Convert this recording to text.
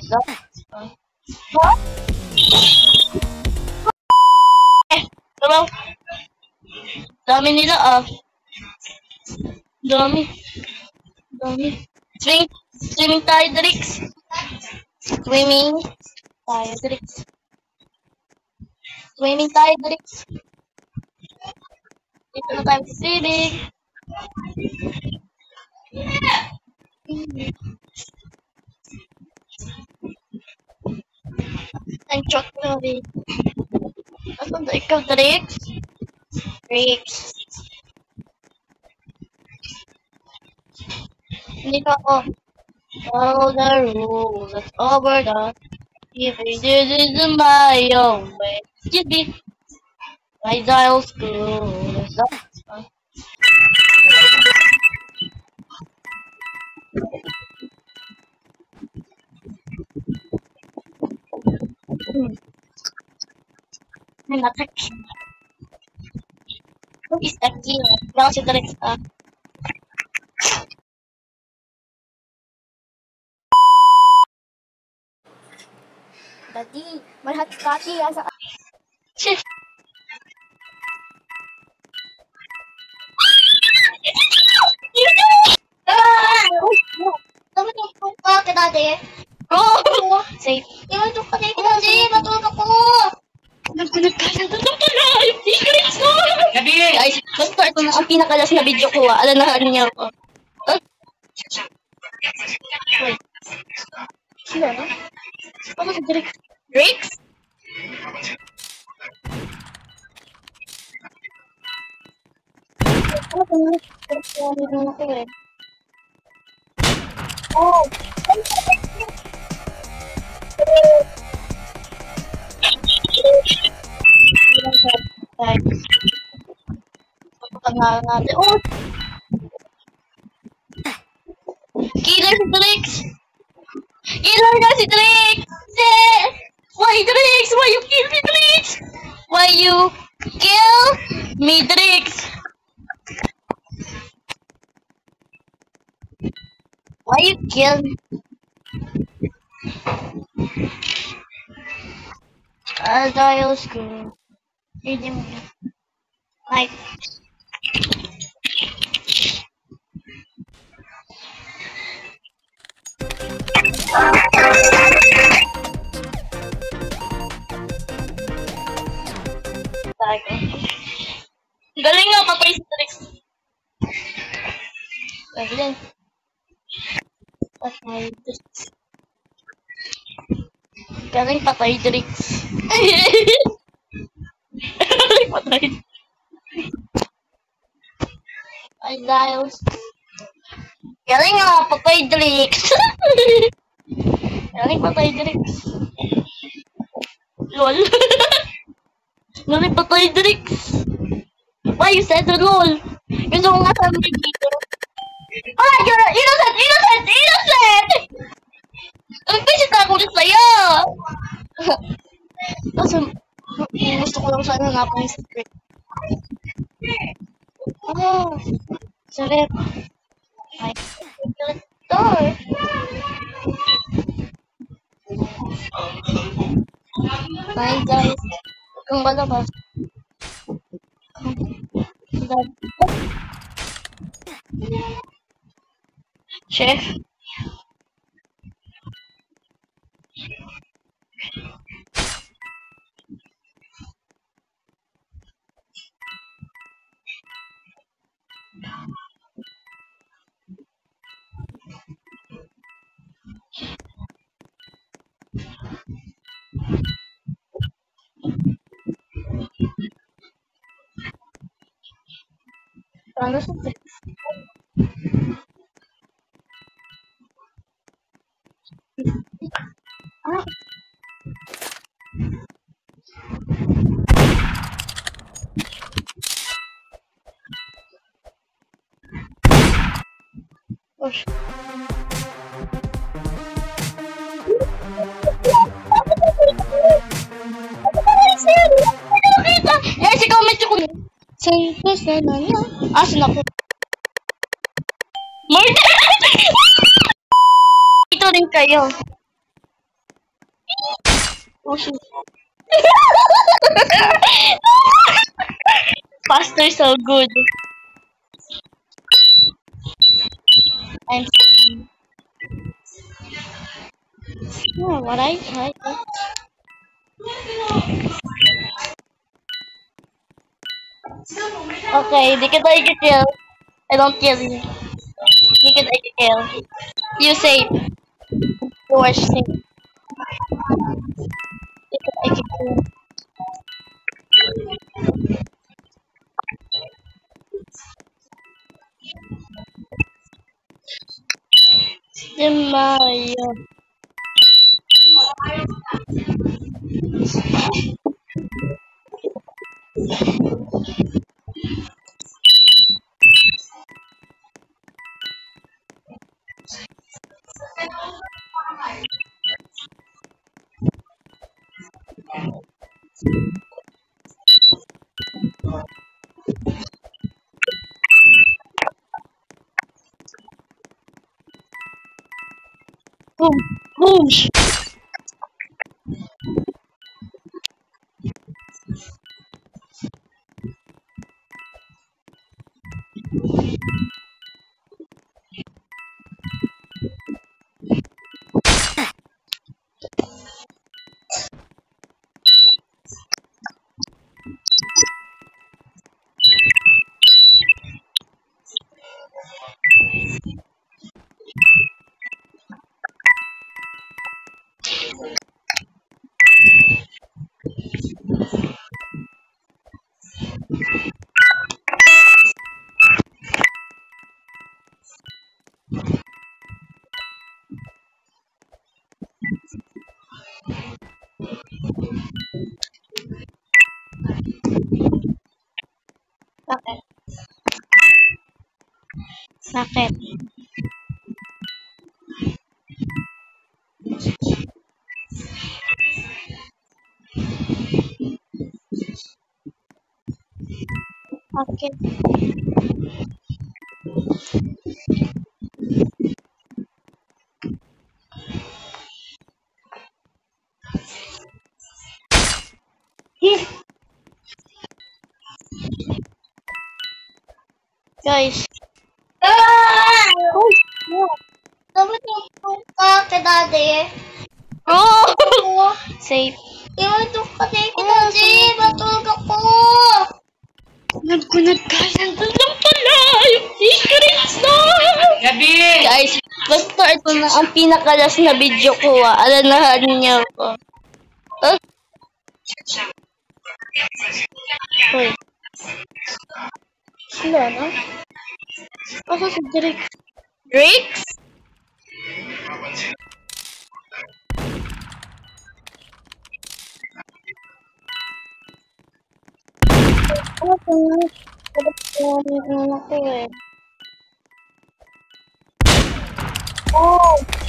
What? Hello? Dami nila ah. Dami. Swimming tayo, Drix. Swimming tayo, Drix. Dito na tayo sa swimming. Ang chok na rin. Asan na ikaw, Drix? Hindi ka ako. Follow the rules that's over the. If I did it in my own way. Excuse me. My dial school is up. I'm attack. Who is that killer? Now si Drix ah. Daddy, malhat kaki asa. Shit. Dati. Oh! Safe. Iwatok ka dito, Daddy. Matulog ako. Nagpunod ka na doon pala. Yung secrets mo! Gabi! Ay, basta ito na ang pinakalas na video ko ah. Alam na niya ako. Wait. Sino na? Ano si Drix? Drix? Oh. Pagpangalan natin. Oh! Killer si Drix! Killer na si Drix! Why Drix? Why you kill me, Drix? Why you kill me, Drix? Why you kill me? Dial school. Hindi mo yun. Like. Galing nga, patay si Drix. Galing. Patay Drix. Galing patay Drix. Galing patay. Ay, Dials. Galing nga, patay Drix. Galing patay Drix. LOL. Galing patay Drix. Why you said the LOL? Gusto ko nga sabi dito. Ah, you're innocent! Nagpisit ako ulit sa'yo! Kasi, gusto ko lang sana nga pang secret. Oh, sarap. Ay, door. Hi guys, huwag kang malabas. Chef. Paano sa Drix? Ah. Gosh. Eh, si comment ko. Say, please, na. Asan ako? Murder! Ito rin kayo. Oh, shit. Faster, so good. I'm sorry. Oh, what I tried. Okay, di kita i-kill. I don't kill you. Di kita i-kill. You safe. You are safe. Di kita i-kill. Di Mario. Boom. Boom. Bakit? Bakit? Bakit? Guys. Oh, no. Dapat yung ka kay daddy. Oh! Safe. Iwan ka kay daddy. Matulog ako. Kunad guys, nandun lang pala yung secrets na! Gabi! Guys, basta ito na ang pinakalas na video ko alanahan niyo ako. Oh. Hoy. Wala na? Ako si Drake. Drake? Ano ko nga? Dapat ko yung anak ko eh. Oh!